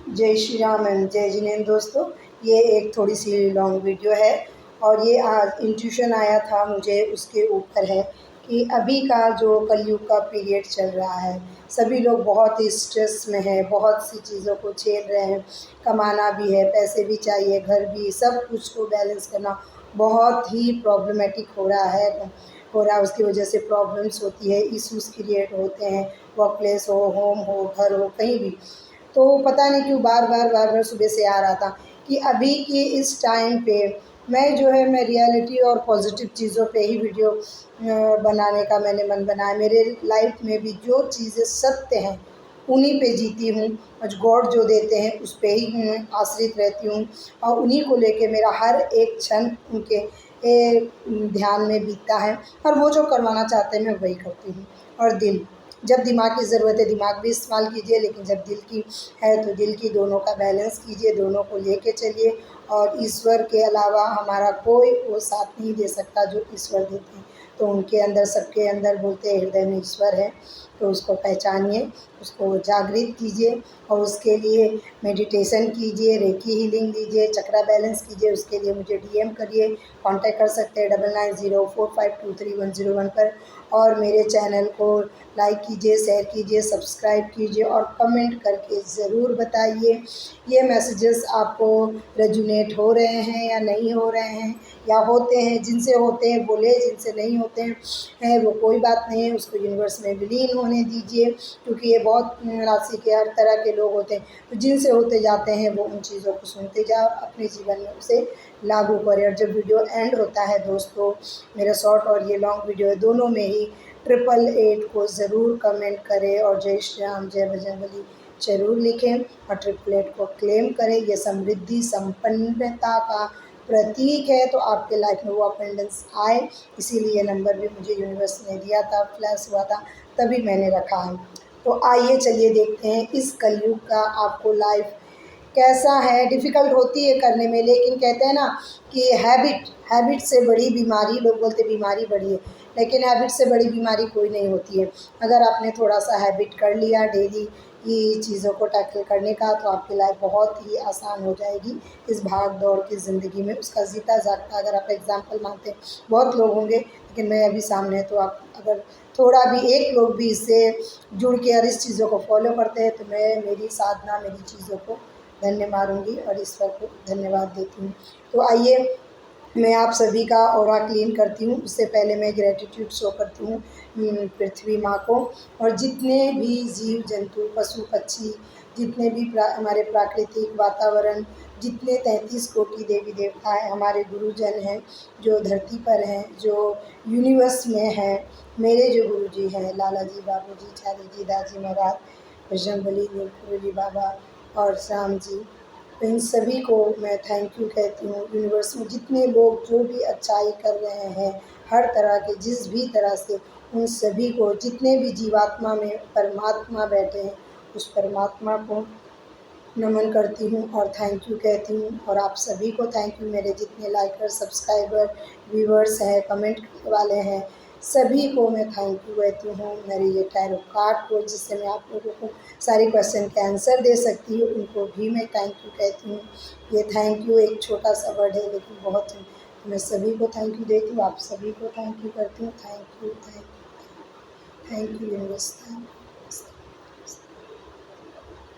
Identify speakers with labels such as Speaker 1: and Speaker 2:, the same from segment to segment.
Speaker 1: जय श्री राम एंड जय जिनेंद्र दोस्तों। ये एक थोड़ी सी लॉन्ग वीडियो है और ये आज इंट्यूशन आया था मुझे उसके ऊपर है कि अभी का जो कलयुग का पीरियड चल रहा है, सभी लोग बहुत ही स्ट्रेस में हैं, बहुत सी चीज़ों को झेल रहे हैं। कमाना भी है, पैसे भी चाहिए, घर भी, सब कुछ को बैलेंस करना बहुत ही प्रॉब्लमेटिक हो रहा है। उसकी वजह से प्रॉब्लम्स होती है, इश्यूज़ क्रिएट होते हैं, वर्क प्लेस हो, होम हो, घर हो, कहीं भी। तो पता नहीं क्यों बार बार सुबह से आ रहा था कि अभी के इस टाइम पे मैं रियलिटी और पॉजिटिव चीज़ों पे ही वीडियो बनाने का मैंने मन बनाया। मेरे लाइफ में भी जो चीज़ें सत्य हैं उन्हीं पे जीती हूँ और गॉड जो देते हैं उस पे ही मैं आश्रित रहती हूँ और उन्हीं को लेके मेरा हर एक क्षण उनके ध्यान में बीतता है और वो जो करवाना चाहते हैं मैं वही करती हूँ। और जब दिमाग की ज़रूरत है दिमाग भी इस्तेमाल कीजिए, लेकिन जब दिल की है तो दिल की, दोनों का बैलेंस कीजिए, दोनों को लेके चलिए। और ईश्वर के अलावा हमारा कोई वो साथ नहीं दे सकता जो ईश्वर देते हैं। तो उनके अंदर, सबके अंदर बोलते हैं हृदय में ईश्वर है, तो उसको पहचानिए, उसको जागृत कीजिए और उसके लिए मेडिटेशन कीजिए, रेकी हीलिंग लीजिए, चक्रा बैलेंस कीजिए। उसके लिए मुझे DM करिए, कांटेक्ट कर सकते हैं 9904523101 पर। और मेरे चैनल को लाइक कीजिए, शेयर कीजिए, सब्सक्राइब कीजिए और कमेंट करके ज़रूर बताइए ये मैसेजेस आपको रेजोनेट हो रहे हैं या नहीं हो रहे हैं, या होते हैं। जिनसे होते हैं बोले, जिनसे नहीं होते हैं वो कोई बात नहीं है, उसको यूनिवर्स में विलीन होने दीजिए, क्योंकि ये बहुत राशि के हर तरह के लोग होते हैं। तो जिनसे होते जाते हैं वो उन चीज़ों को सुनते जाओ, अपने जीवन में उसे लागू करें। और जब वीडियो एंड होता है दोस्तों, मेरा शॉर्ट और ये लॉन्ग वीडियो है, दोनों में ही 888 को ज़रूर कमेंट करें और जय श्री राम जय बजरंगबली ज़रूर लिखें और 888 को क्लेम करें। ये समृद्धि संपन्नता का प्रतीक है, तो आपके लाइफ में वो अपेंडेंस आए, इसीलिए ये नंबर भी मुझे यूनिवर्स ने दिया था, फ्लैश हुआ था, तभी मैंने रखा है। तो आइए चलिए देखते हैं इस कलयुग का आपको लाइफ कैसा है। डिफ़िकल्ट होती है करने में, लेकिन कहते हैं ना कि हैबिट से बड़ी बीमारी, लोग बोलते बीमारी बड़ी है, लेकिन हैबिट से बड़ी बीमारी कोई नहीं होती है। अगर आपने थोड़ा सा हैबिट कर लिया डेली की चीज़ों को टैकल करने का, तो आपकी लाइफ बहुत ही आसान हो जाएगी इस भाग दौड़ की ज़िंदगी में। उसका जीता जागता अगर आप एग्जाम्पल मानते हैं, बहुत लोग होंगे, लेकिन मैं अभी सामने है, तो आप अगर थोड़ा भी एक लोग भी इससे जुड़ के और इस चीज़ों को फॉलो करते हैं, तो मैं मेरी साधना, मेरी चीज़ों को धन्य मारूंगी और ईश्वर को धन्यवाद देती हूँ। तो आइए मैं आप सभी का ऑरा क्लीन करती हूँ। उससे पहले मैं ग्रेटिट्यूड शो करती हूँ पृथ्वी माँ को और जितने भी जीव जंतु, पशु पक्षी, जितने भी हमारे प्राकृतिक वातावरण, जितने 33 कोटि देवी देवता हैं, हमारे गुरुजन हैं जो धरती पर हैं, जो यूनिवर्स में हैं। मेरे जो गुरु जी हैं, लाला जी, बाबू जी, चारी जी, दाजी महाराज, बजरंगबली, नीलकंठ बाबा और श्याम जी, तो इन सभी को मैं थैंक यू कहती हूँ। यूनिवर्स में जितने लोग जो भी अच्छाई कर रहे हैं, हर तरह के, जिस भी तरह से, उन सभी को, जितने भी जीवात्मा में परमात्मा बैठे हैं, उस परमात्मा को नमन करती हूँ और थैंक यू कहती हूँ। और आप सभी को थैंक यू, मेरे जितने लाइकर, सब्सक्राइबर, व्यूवर्स हैं, कमेंट वाले हैं, सभी को मैं थैंक यू कहती हूँ। मेरे ये टैरो कार्ड को, जिससे मैं आप लोगों को सारे क्वेश्चन के आंसर दे सकती हूँ, उनको भी मैं थैंक यू कहती हूँ। ये थैंक यू एक छोटा सा वर्ड है, लेकिन बहुत है। मैं सभी को थैंक यू देती हूँ, आप सभी को थैंक यू करती हूँ। Thank you universe, thank you.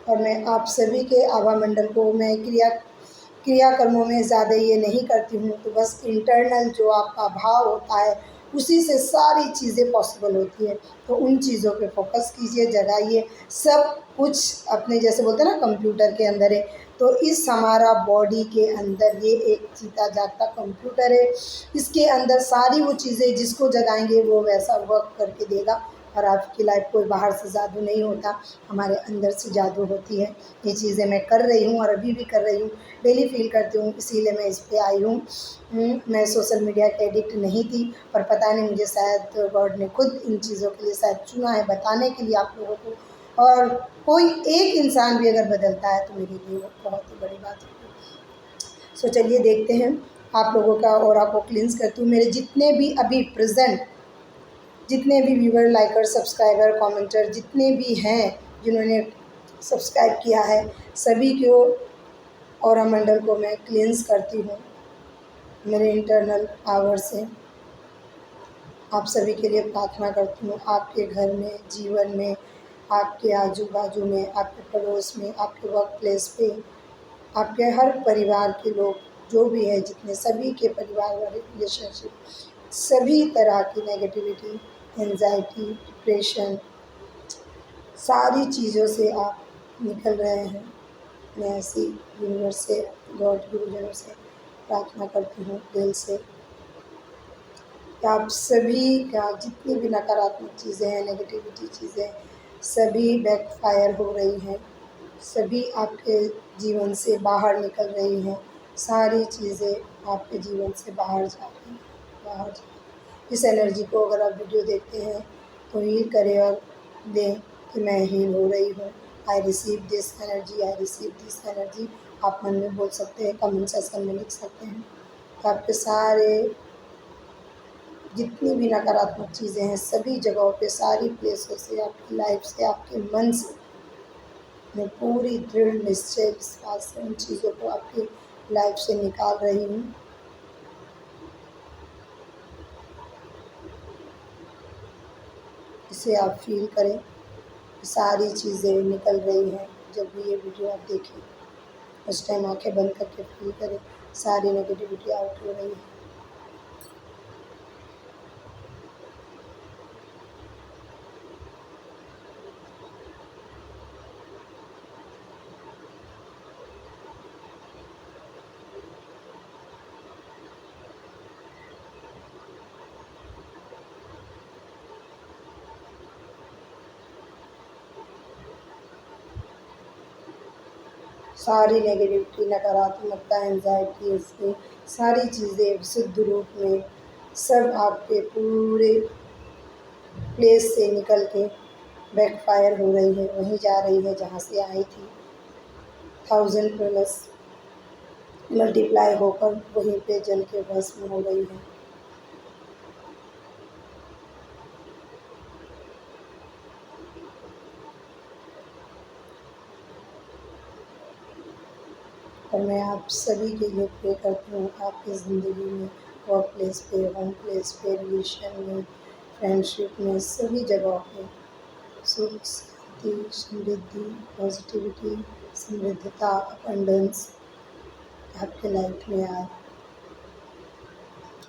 Speaker 1: और मैं आप सभी के आभा मंडल को मैं क्रियाकर्मों में ज़्यादा ये नहीं करती हूँ, तो बस इंटरनल जो आपका भाव होता है उसी से सारी चीज़ें पॉसिबल होती है। तो उन चीज़ों पे फोकस कीजिए, जगाइए। सब कुछ अपने, जैसे बोलते हैं ना, कंप्यूटर के अंदर है, तो इस हमारा बॉडी के अंदर ये एक जीता जागता कंप्यूटर है। इसके अंदर सारी वो चीज़ें जिसको जगाएंगे वो वैसा वर्क करके देगा। और आपकी लाइफ कोई बाहर से जादू नहीं होता, हमारे अंदर से जादू होती है। ये चीज़ें मैं कर रही हूँ और अभी भी कर रही हूँ, डेली फील करती हूँ, इसीलिए मैं इस पे आई हूँ। मैं सोशल मीडिया के एडिक्ट नहीं थी, पर पता नहीं मुझे शायद गॉड ने खुद इन चीज़ों के लिए शायद चुना है, बताने के लिए आप लोगों को। और कोई एक इंसान भी अगर बदलता है तो मेरे लिए वो बहुत ही बड़ी बात है। सो चलिए देखते हैं, आप लोगों का ऑरा को क्लींस करती हूँ। मेरे जितने भी अभी प्रेजेंट, जितने भी व्यूवर, लाइकर, सब्सक्राइबर, कमेंटर जितने भी हैं, जिन्होंने सब्सक्राइब किया है सभी को ऑरा मंडल को मैं क्लींस करती हूँ मेरे इंटरनल पावर से। आप सभी के लिए प्रार्थना करती हूँ, आपके घर में, जीवन में, आपके आजू बाजू में, आपके पड़ोस में, आपके वर्क प्लेस पे, आपके हर परिवार के लोग जो भी है, जितने सभी के परिवार वाले रिलेशनशिप, सभी तरह की नेगेटिविटी, एंजाइटी, डिप्रेशन, सारी चीज़ों से आप निकल रहे हैं। मैं ऐसी यूनिवर्स से, गॉड, गुरुजनों से प्रार्थना करती हूँ दिल से कि आप सभी का जितनी भी नकारात्मक चीज़ें हैं, नेगेटिविटी चीज़ें, सभी बैकफायर हो रही हैं, सभी आपके जीवन से बाहर निकल रही हैं, सारी चीज़ें आपके जीवन से बाहर जा रही हैं, बाहर जा रही हैं। इस एनर्जी को अगर आप वीडियो देखते हैं तो हील करें और दें कि मैं हील हो रही हूँ। I receive this energy, I receive this energy. आप मन में बोल सकते हैं, कमेंट सेक्शन में लिख सकते हैं। तो आपके सारे जितनी भी नकारात्मक चीज़ें हैं, सभी जगहों पे, सारी प्लेसों से, आपकी लाइफ से, आपके मन से, मैं पूरी दृढ़ निश्चय विश्वास से उन चीज़ों को आपकी लाइफ से निकाल रही हूँ। इसे आप फील करें, सारी चीज़ें निकल रही हैं। जब भी ये वीडियो आप देखें उस टाइम आंखें बंद करके फील करें, सारी नेगेटिविटी आउट हो रही है। सारी नेगेटिविटी, नकारात्मकता, एंजाइटी, इसकी सारी चीज़ें विशुद्ध रूप में सब आपके पूरे प्लेस से निकल के बैकफायर हो रही है, वहीं जा रही है जहाँ से आई थी। 1000 प्लस मल्टीप्लाई होकर वहीं पे जल के भस्म हो रही है। और मैं आप सभी के लिए प्रे करती हूँ, आपकी ज़िंदगी में, वर्क प्लेस पे, होम प्लेस पे, रिलेशन में, फ्रेंडशिप में, सभी जगहों पे सुख, शांति, समृद्धि, पॉजिटिविटी, समृद्धता, अबंडेंस आपके लाइफ में आए।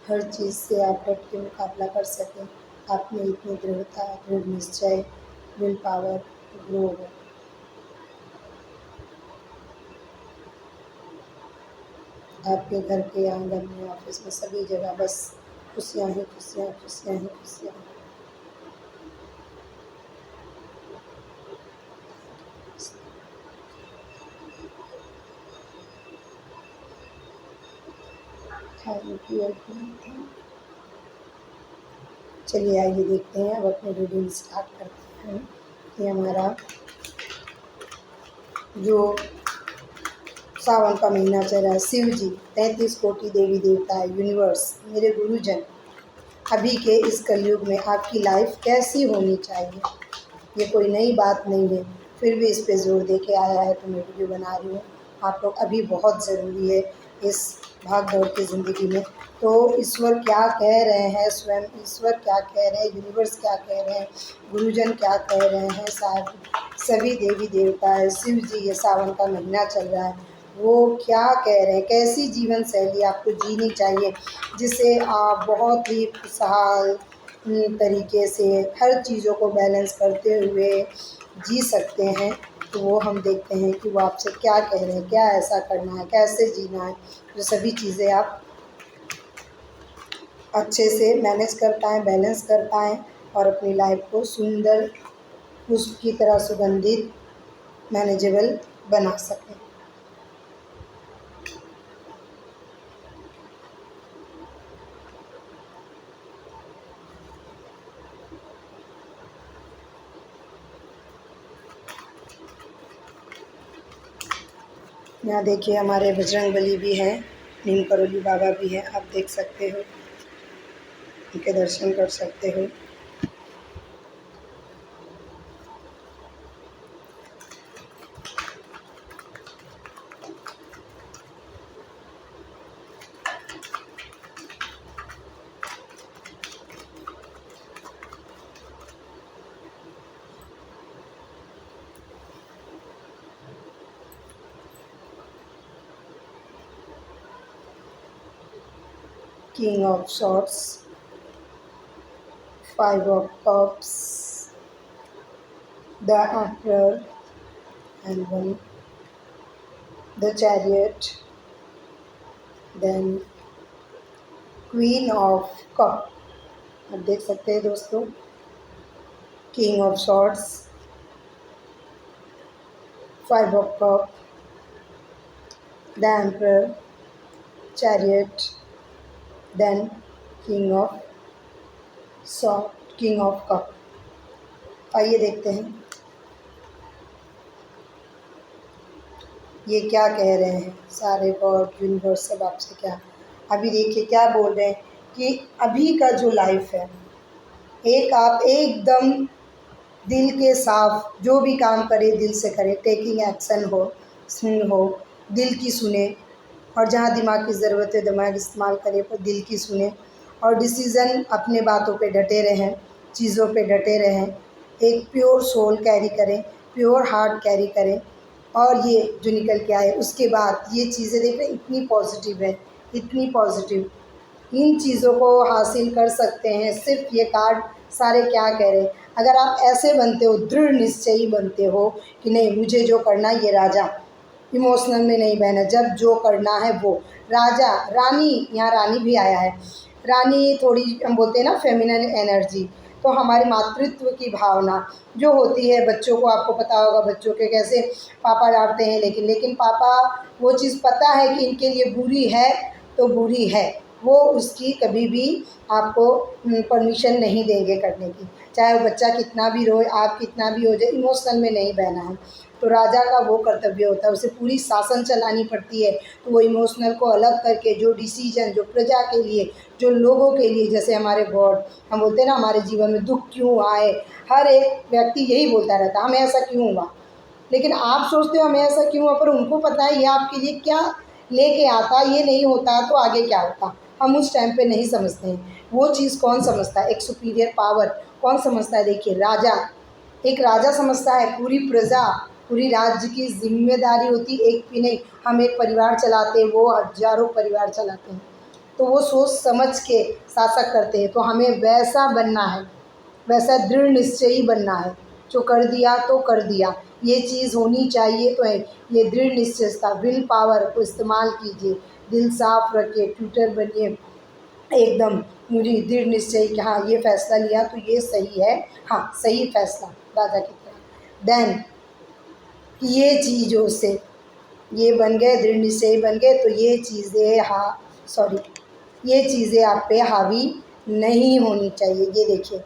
Speaker 1: हर चीज़ से आप डट के मुकाबला कर सकें। आप में इतनी दृढ़ता, दृढ़ निश्चय, विल पावर ग्रो हो। आपके घर के आंगन में, ऑफिस में, सभी जगह बस खुशियाँ ही खुशियाँ, खुशियाँ ही खुशियाँ। Thank you. चलिए आइए देखते हैं, अब अपनी रीडिंग स्टार्ट करते हैं। ये हमारा जो सावन का महीना चल रहा है, शिव जी, 33 कोटि देवी देवता, यूनिवर्स, मेरे गुरुजन, अभी के इस कलयुग में आपकी लाइफ कैसी होनी चाहिए। ये कोई नई बात नहीं है, फिर भी इस पे जोर दे के आया है तो मैं वीडियो बना रही हूँ। आप लोग अभी बहुत ज़रूरी है इस भाग दौड़ की ज़िंदगी में। तो ईश्वर क्या कह रहे हैं, स्वयं ईश्वर क्या कह रहे हैं, यूनिवर्स क्या कह रहे हैं, गुरुजन क्या कह रहे हैं, साथ सभी देवी देवता है, शिव जी, ये सावन का महीना चल रहा है, वो क्या कह रहे हैं, कैसी जीवन शैली आपको जीनी चाहिए जिससे आप बहुत ही खुशहाल तरीके से हर चीज़ों को बैलेंस करते हुए जी सकते हैं। तो वो हम देखते हैं कि वो आपसे क्या कह रहे हैं, क्या ऐसा करना है, कैसे जीना है, जो सभी चीज़ें आप अच्छे से मैनेज कर पाएँ, बैलेंस कर पाएँ और अपनी लाइफ को सुंदर, पुष्प की तरह सुगंधित, मैनेजेबल बना सकें। यहाँ देखिए हमारे बजरंगबली भी हैं, नीम करोली बाबा भी हैं, आप देख सकते हो, उनके दर्शन कर सकते हो। यहाँ King of Swords, Five of Cups, the Emperor, and one the Chariot, then Queen of Cup। आप देख सकते हैं दोस्तों, King of Swords, Five of Cup, the Emperor, Chariot, then King of Sword, King of Cup। आइए देखते हैं ये क्या कह रहे हैं सारे गॉड यूनिवर्स सब आपसे क्या। अभी देखिए क्या बोल रहे हैं कि अभी का जो लाइफ है, एक आप एकदम दिल के साफ जो भी काम करे दिल से करे, टेकिंग एक्शन हो, दिल की सुने, और जहाँ दिमाग की ज़रूरत है दिमाग इस्तेमाल करें पर दिल की सुने, और डिसीज़न अपने बातों पे डटे रहें, चीज़ों पे डटे रहें, एक प्योर सोल कैरी करें, प्योर हार्ट कैरी करें, और ये जो निकल के आए उसके बाद ये चीज़ें देख रहे इतनी पॉजिटिव है, इतनी पॉजिटिव। इन चीज़ों को हासिल कर सकते हैं सिर्फ ये कार्ड सारे क्या कह रहे हैं। अगर आप ऐसे बनते हो, दृढ़ निश्चयी बनते हो कि नहीं मुझे जो करना ये राजा, इमोशनल में नहीं बहना, जब जो करना है वो राजा रानी, यहाँ रानी भी आया है। रानी थोड़ी हम बोलते हैं ना फेमिनिन एनर्जी, तो हमारी मातृत्व की भावना जो होती है बच्चों को, आपको पता होगा बच्चों के कैसे पापा डांटते हैं, लेकिन पापा वो चीज़ पता है कि इनके लिए बुरी है तो बुरी है, वो उसकी कभी भी आपको परमिशन नहीं देंगे करने की, चाहे वो बच्चा कितना भी रोए, आप कितना भी हो जाए, इमोशनल में नहीं बहना है। तो राजा का वो कर्तव्य होता है, उसे पूरी शासन चलानी पड़ती है, तो वो इमोशनल को अलग करके जो डिसीजन जो प्रजा के लिए, जो लोगों के लिए, जैसे हमारे गॉड हम बोलते हैं ना हमारे जीवन में दुख क्यों आए, हर एक व्यक्ति यही बोलता रहता है हमें ऐसा क्यों हुआ, लेकिन आप सोचते हो हमें ऐसा क्यों हुआ, पर उनको पता है ये आपके लिए क्या लेके आता, ये नहीं होता तो आगे क्या होता, हम उस टाइम पे नहीं समझते हैं। वो चीज़ कौन समझता है, एक सुपीरियर पावर कौन समझता है, देखिए राजा, एक राजा समझता है पूरी प्रजा, पूरी राज्य की जिम्मेदारी होती एक भी नहीं, हम एक परिवार चलाते हैं वो हजारों परिवार चलाते हैं, तो वो सोच समझ के शासक करते हैं। तो हमें वैसा बनना है, वैसा दृढ़ निश्चयी बनना है, जो कर दिया तो कर दिया, ये चीज़ होनी चाहिए तो है, ये दृढ़ निश्चयता विल पावर को इस्तेमाल कीजिए, दिल साफ रखिए, ट्विटर बनिए एकदम मुझे दृढ़ निश्चय कि हाँ ये फैसला लिया तो ये सही है, हाँ सही फैसला राजा की तरह। देन ये चीज़ों से ये बन गए, दृढ़ निश्चय बन गए, तो ये चीज़ें ये चीज़ें आप पे हावी नहीं होनी चाहिए। ये देखिए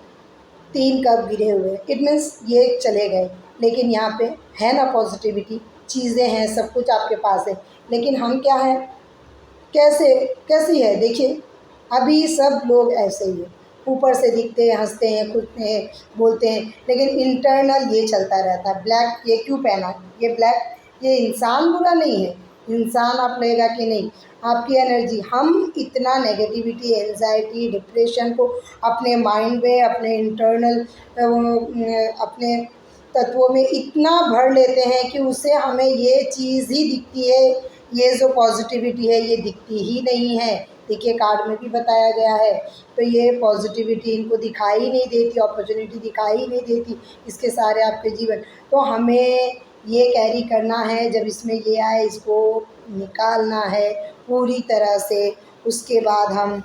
Speaker 1: 3 कप गिरे हुए, इट मीन्स ये चले गए, लेकिन यहाँ पे है ना पॉजिटिविटी, चीज़ें हैं, सब कुछ आपके पास है, लेकिन हम क्या है, कैसी है देखिए, अभी सब लोग ऐसे ही हैं, ऊपर से दिखते हैं, हंसते हैं, खुदते हैं, बोलते हैं, लेकिन इंटरनल ये चलता रहता है। ब्लैक ये क्यों पहना, ये ब्लैक, ये इंसान बुरा नहीं है, इंसान आप लगेगा कि नहीं, आपकी एनर्जी, हम इतना नेगेटिविटी, एंजाइटी, डिप्रेशन को अपने माइंड में, अपने इंटरनल अपने तत्वों में इतना भर लेते हैं कि उससे हमें ये चीज़ ही दिखती है, ये जो पॉजिटिविटी है ये दिखती ही नहीं है। देखिए कार्ड में भी बताया गया है, तो ये पॉजिटिविटी इनको दिखाई नहीं देती, अपॉर्चुनिटी दिखाई नहीं देती इसके सारे आपके जीवन। तो हमें ये कैरी करना है, जब इसमें ये आए इसको निकालना है पूरी तरह से। उसके बाद हम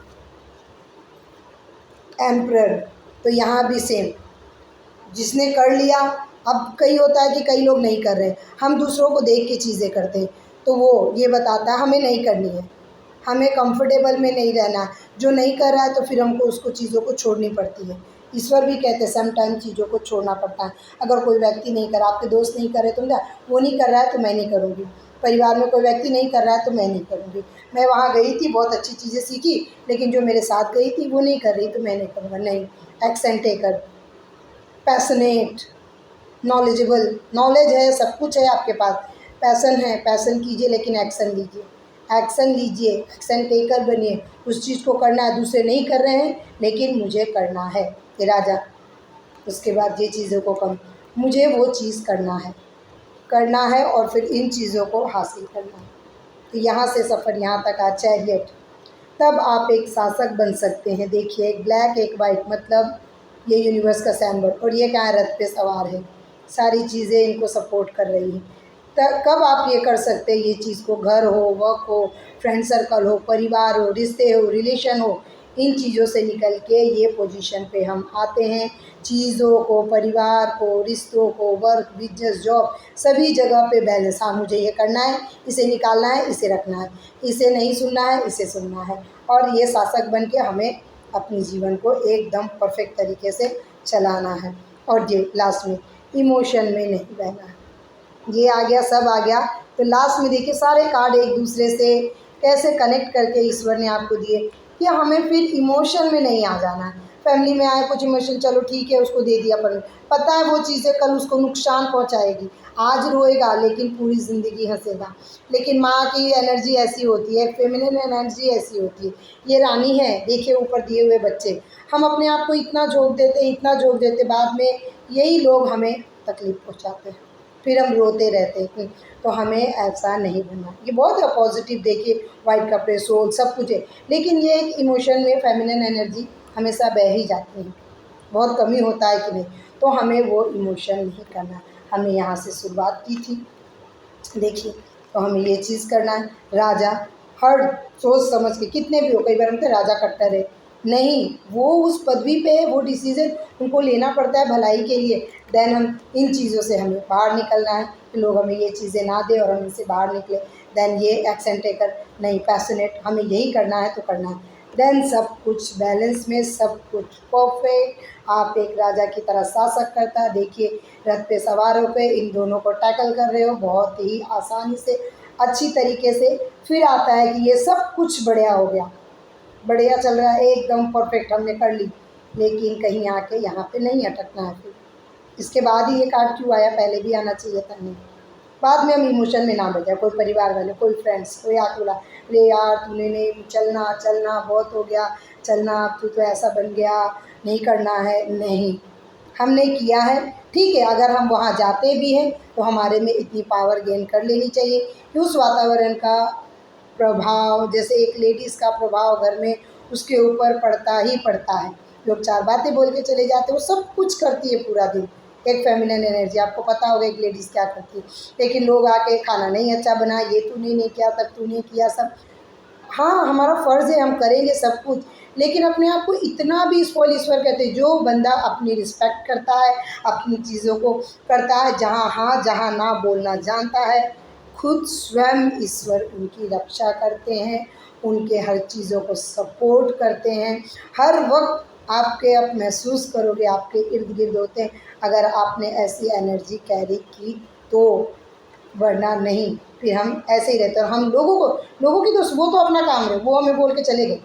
Speaker 1: एम्परर, तो यहाँ भी सेम, जिसने कर लिया, अब कई होता है कि कई लोग नहीं कर रहे, हम दूसरों को देख के चीज़ें करते हैं, तो वो ये बताता है हमें नहीं करनी है, हमें कंफर्टेबल में नहीं रहना, जो नहीं कर रहा है तो फिर हमको उसको चीज़ों को छोड़नी पड़ती है। ईश्वर भी कहते हैं समटाइम चीज़ों को छोड़ना पड़ता है। अगर कोई व्यक्ति नहीं कर रहा, आपके दोस्त नहीं कर रहे, तो वो नहीं कर रहा है तो मैं नहीं करूँगी, परिवार में कोई व्यक्ति नहीं कर रहा है तो मैं नहीं करूँगी, मैं वहाँ गई थी बहुत अच्छी चीज़ें सीखी, लेकिन जो मेरे साथ गई थी वो नहीं कर रही तो मैं नहीं करूँगा, नहीं। Action taker, passionate, knowledgeable, knowledge है, सब कुछ है आपके पास, पैसन है, पैसन कीजिए, लेकिन एक्शन लीजिए, एक्शन लीजिए, एक्शन टेकर बनिए, उस चीज़ को करना है, दूसरे नहीं कर रहे हैं लेकिन मुझे करना है, ये राजा। उसके बाद ये चीज़ों को कम, मुझे वो चीज़ करना है और फिर इन चीज़ों को हासिल करना है। तो यहाँ से सफ़र यहाँ तक आ, चैरियट, तब आप एक शासक बन सकते हैं। देखिए एक ब्लैक एक वाइट मतलब ये यूनिवर्स का सिंबल, और ये क्या है, रथ पे सवार है, सारी चीज़ें इनको सपोर्ट कर रही हैं। तब कब आप ये कर सकते हैं ये चीज़ को, घर हो, वर्क हो, फ्रेंड सर्कल हो, परिवार हो, रिश्ते हो, रिलेशन हो, इन चीज़ों से निकल के ये पोजीशन पे हम आते हैं। चीज़ों को, परिवार को, रिश्तों को, वर्क, बिजनेस, जॉब, सभी जगह पे बैलेंस। हाँ मुझे ये करना है, इसे निकालना है, इसे रखना है, इसे नहीं सुनना है, इसे सुनना है, और ये शासक बन के हमें अपने जीवन को एकदम परफेक्ट तरीके से चलाना है। और ये लास्ट में इमोशन में नहीं बहना है। ये आ गया, सब आ गया। तो लास्ट में देखिए सारे कार्ड एक दूसरे से कैसे कनेक्ट करके ईश्वर ने आपको दिए कि हमें फिर इमोशन में नहीं आ जाना है। फैमिली में आए कुछ इमोशन, चलो ठीक है उसको दे दिया, पर पता है वो चीज़ें कल उसको नुकसान पहुंचाएगी। आज रोएगा लेकिन पूरी ज़िंदगी हंसेगा। लेकिन माँ की एनर्जी ऐसी होती है, फेमिनिन एनर्जी ऐसी होती है, ये रानी है। देखिए ऊपर दिए हुए बच्चे, हम अपने आप को इतना झोंक देते, इतना झोंक देते, बाद में यही लोग हमें तकलीफ़ पहुँचाते हैं, फिर हम रोते रहते हैं। तो हमें ऐसा नहीं बनना। ये बहुत है पॉजिटिव, देखिए वाइट कपड़े, सोल, सब कुछ है, लेकिन ये एक इमोशन में फेमिनिन एनर्जी हमेशा बह ही जाती है, बहुत कमी होता है कि नहीं। तो हमें वो इमोशन नहीं करना। हमें यहाँ से शुरुआत की थी, देखिए, तो हमें ये चीज़ करना है। राजा हर सोच समझ के, कितने भी हो, कई बार हम कहते हैं राजा कट्टर है, नहीं, वो उस पदवी पे है, वो डिसीजन उनको लेना पड़ता है भलाई के लिए। देन हम इन चीज़ों से हमें बाहर निकलना है कि लोग हमें ये चीज़ें ना दें और हम इनसे बाहर निकले। देन ये एक्शन टेकर नहीं, पैशनेट, हमें यही करना है तो करना है। देन सब कुछ बैलेंस में, सब कुछ परफेक्ट। आप एक राजा की तरह शासक करता, देखिए रथ पे सवार होकर इन दोनों को टैकल कर रहे हो बहुत ही आसानी से, अच्छी तरीके से। फिर आता है कि ये सब कुछ बढ़िया हो गया, बढ़िया चल रहा है, एकदम परफेक्ट हमने कर ली, लेकिन कहीं आके यहाँ पे नहीं अटकना है। फिर इसके बाद ही ये कार्ड क्यों आया, पहले भी आना चाहिए था नहीं। बाद में हम इमोशन में ना बच जाए, कोई परिवार वाले, कोई फ्रेंड्स, कोई आके बोला अरे यार तूने नहीं, चलना चलना बहुत हो गया, चलना अब तू तो ऐसा बन गया, नहीं करना है, नहीं, हमने किया है, ठीक है। अगर हम वहाँ जाते भी हैं तो हमारे में इतनी पावर गेन कर लेनी चाहिए कि उस वातावरण का प्रभाव, जैसे एक लेडीज़ का प्रभाव घर में उसके ऊपर पड़ता ही पड़ता है। लोग चार बातें बोल के चले जाते हैं, वो सब कुछ करती है पूरा दिन। एक फेमिनिन एनर्जी, आपको पता होगा एक लेडीज़ क्या करती है, लेकिन लोग आके खाना नहीं अच्छा बना, ये तूने नहीं किया, तब तूने किया, सब। हाँ हमारा फ़र्ज़ है, हम करेंगे सब कुछ, लेकिन अपने आप को इतना भी स्पॉइल, ईश्वर कहते हैं जो बंदा अपनी रिस्पेक्ट करता है, अपनी चीज़ों को करता है, जहाँ हाँ जहाँ ना बोलना जानता है, खुद स्वयं ईश्वर उनकी रक्षा करते हैं, उनके हर चीज़ों को सपोर्ट करते हैं। हर वक्त आपके आप महसूस करोगे आपके इर्द गिर्द होते हैं, अगर आपने ऐसी एनर्जी कैरी की तो, वरना नहीं। फिर हम ऐसे ही रहते हैं, और हम लोगों की तो वो तो अपना काम है, वो हमें बोल के चले गए,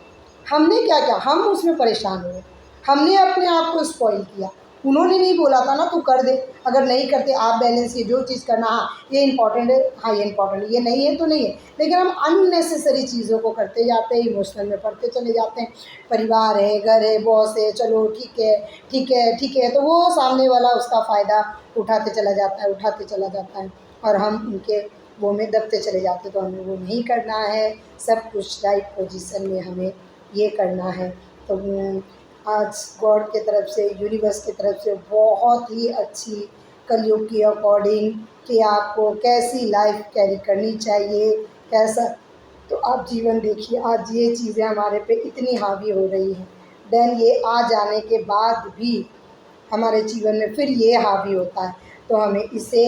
Speaker 1: हमने क्या किया, हम उसमें परेशान हुए, हमने अपने आप को स्पॉइल किया। उन्होंने नहीं बोला था ना तू कर दे, अगर नहीं करते आप बैलेंस, ये जो चीज़ करना, हाँ ये इंपॉर्टेंट है, हाँ ये इंपॉर्टेंट है, ये नहीं है तो नहीं है, लेकिन हम अननेसेसरी चीज़ों को करते जाते हैं, इमोशनल में पड़ते चले जाते हैं। परिवार है, घर है, बॉस है, चलो ठीक है ठीक है ठीक है, तो वो सामने वाला उसका फ़ायदा उठाते चला जाता है, उठाते चला जाता है, और हम उनके वो में दबते चले जाते। तो हमें वो नहीं करना है, सब कुछ राइट पोजीशन में हमें ये करना है। तो आज गॉड के तरफ से, यूनिवर्स की तरफ से बहुत ही अच्छी कलयुग की अकॉर्डिंग कि आपको कैसी लाइफ कैरी करनी चाहिए, कैसा, तो आप जीवन देखिए। आज ये चीज़ें हमारे पे इतनी हावी हो रही हैं, देन ये आ जाने के बाद भी हमारे जीवन में फिर ये हावी होता है। तो हमें इसे,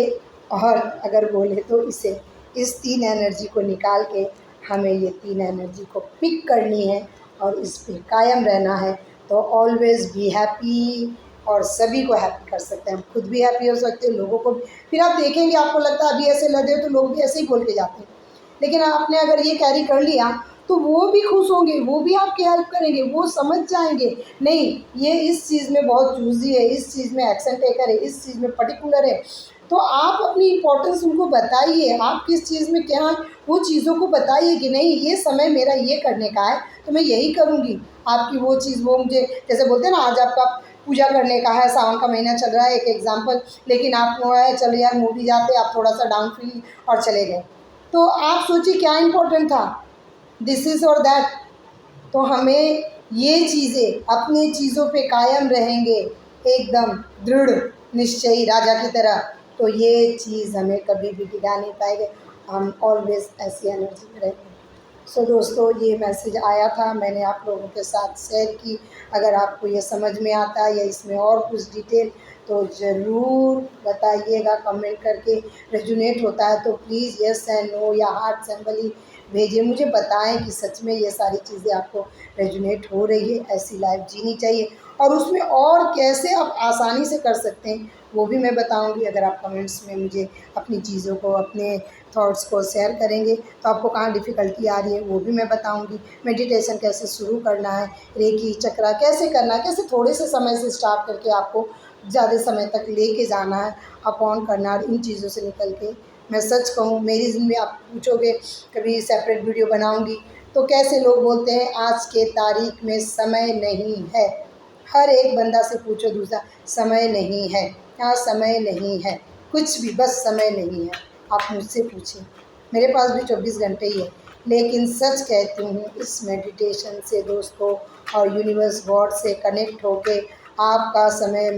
Speaker 1: और अगर बोले तो इसे, इस तीन एनर्जी को निकाल के हमें ये तीन एनर्जी को पिक करनी है और इस पे कायम रहना है। तो ऑलवेज़ बी हैप्पी, और सभी को हैप्पी कर सकते हैं, हम खुद भी हैप्पी हो सकते हैं, लोगों को भी। फिर आप देखेंगे आपको लगता है अभी ऐसे लदे तो लोग भी ऐसे ही बोल के जाते हैं, लेकिन आपने अगर ये कैरी कर लिया तो वो भी खुश होंगे, वो भी आपकी हेल्प करेंगे, वो समझ जाएंगे नहीं ये इस चीज़ में बहुत चूज़ी है, इस चीज़ में एक्शन टेकर है, इस चीज़ में पर्टिकुलर है। तो आप अपनी इम्पोर्टेंस उनको बताइए, आप किस चीज़ में क्या, वो चीज़ों को बताइए कि नहीं ये समय मेरा ये करने का है तो मैं यही करूँगी। आपकी वो चीज़, वो मुझे जैसे बोलते हैं ना आज आपका पूजा करने का है, सावन का महीना चल रहा है, एक एग्जाम्पल, लेकिन आप वो है चलो यार मूवी जाते, आप थोड़ा सा डाउन फील और चले गए, तो आप सोचिए क्या इम्पोर्टेंट था, दिस इज़ और दैट। तो हमें ये चीज़ें, अपनी चीज़ों पे कायम रहेंगे एकदम दृढ़ निश्चयी राजा की तरह, तो ये चीज़ हमें कभी भी डिगा नहीं पाएंगे, हम ऑलवेज ऐसी एनर्जी में रहेंगे। सो दोस्तों, ये मैसेज आया था, मैंने आप लोगों के साथ शेयर की। अगर आपको ये समझ में आता है या इसमें और कुछ डिटेल तो ज़रूर बताइएगा कमेंट करके। रेजोनेट होता है तो प्लीज़ यस एंड नो या हार्ट सिंबल ही भेजिए, मुझे बताएं कि सच में ये सारी चीज़ें आपको रेजोनेट हो रही है, ऐसी लाइफ जीनी चाहिए और उसमें और कैसे आप आसानी से कर सकते हैं वो भी मैं बताऊंगी। अगर आप कमेंट्स में मुझे अपनी चीज़ों को, अपने थॉट्स को शेयर करेंगे तो आपको कहाँ डिफ़िकल्टी आ रही है वो भी मैं बताऊंगी। मेडिटेशन कैसे शुरू करना है, रेकी चक्रा कैसे करना है, कैसे थोड़े से समय से स्टार्ट करके आपको ज़्यादा समय तक लेके जाना है, अप ऑन करना है, इन चीज़ों से निकल के। मैं सच कहूँ, मेरी ज़िंदगी आप पूछोगे, कभी सेपरेट वीडियो बनाऊंगी तो कैसे लोग बोलते हैं आज के तारीख में समय नहीं है। हर एक बंदा से पूछो दूसरा, समय नहीं है, यहाँ समय नहीं है, कुछ भी, बस समय नहीं है। आप मुझसे पूछें, मेरे पास भी 24 घंटे ही है। लेकिन सच कहती हूँ, इस मेडिटेशन से दोस्तों और यूनिवर्स गॉड से कनेक्ट होके आपका समय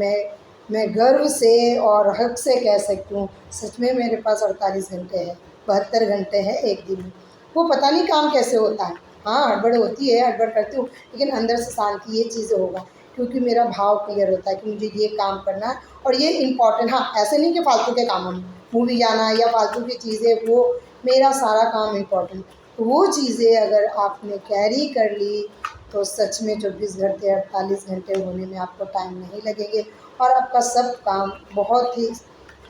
Speaker 1: मैं गर्व से और हक से कह सकती हूँ, सच में मेरे पास 48 घंटे हैं, 72 घंटे हैं एक दिन में। वो पता नहीं काम कैसे होता है, हाँ हड़बड़ होती है, हड़बड़ करती हूँ, लेकिन अंदर से शांति, ये चीज़ होगा क्योंकि मेरा भाव क्लियर होता है कि मुझे ये काम करना है और ये इम्पॉर्टेंट। हाँ, ऐसे नहीं कि फालतू के कामों में मूवी जाना है या फालतू की चीज़ें, वो मेरा सारा काम इम्पॉर्टेंट। तो वो चीज़ें अगर आपने कैरी कर ली तो सच में 24 घंटे 48 घंटे होने में आपको टाइम नहीं लगेंगे और आपका सब काम बहुत ही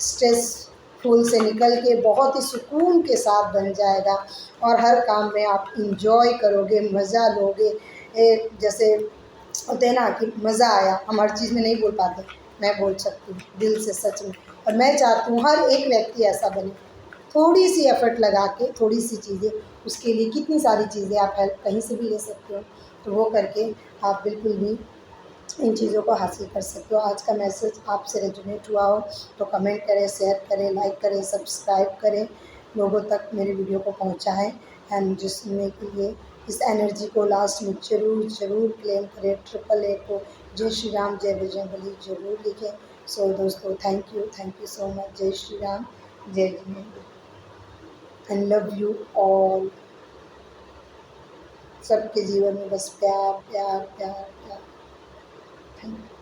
Speaker 1: स्ट्रेसफुल से निकल के बहुत ही सुकून के साथ बन जाएगा और हर काम में आप इंजॉय करोगे, मज़ा लोगे। जैसे होते हैं ना कि मज़ा आया, हम हर चीज़ में नहीं बोल पाते, मैं बोल सकती हूँ दिल से सच में। और मैं चाहती हूँ हर एक व्यक्ति ऐसा बने, थोड़ी सी एफ़र्ट लगा के, थोड़ी सी चीज़ें, उसके लिए कितनी सारी चीज़ें आप हेल्प कहीं से भी ले सकते हो, तो वो करके आप बिल्कुल भी इन चीज़ों को हासिल कर सकते हो। आज का मैसेज आपसे रेजोनेट हुआ हो तो कमेंट करें, शेयर करें, लाइक करें, सब्सक्राइब करें, लोगों तक मेरे वीडियो को पहुंचाएं। एंड मुझे सुनने के लिए इस एनर्जी को लास्ट में ज़रूर ज़रूर क्लेम करें। 888 को जय श्री राम जय बजरंगबली ज़रूर लिखें। सो दोस्तों, थैंक यू सो मच। जय श्री राम, जय Jinendra, and love you all. सबके जीवन में बस प्यार प्यार प्यार प्यार। Thank you.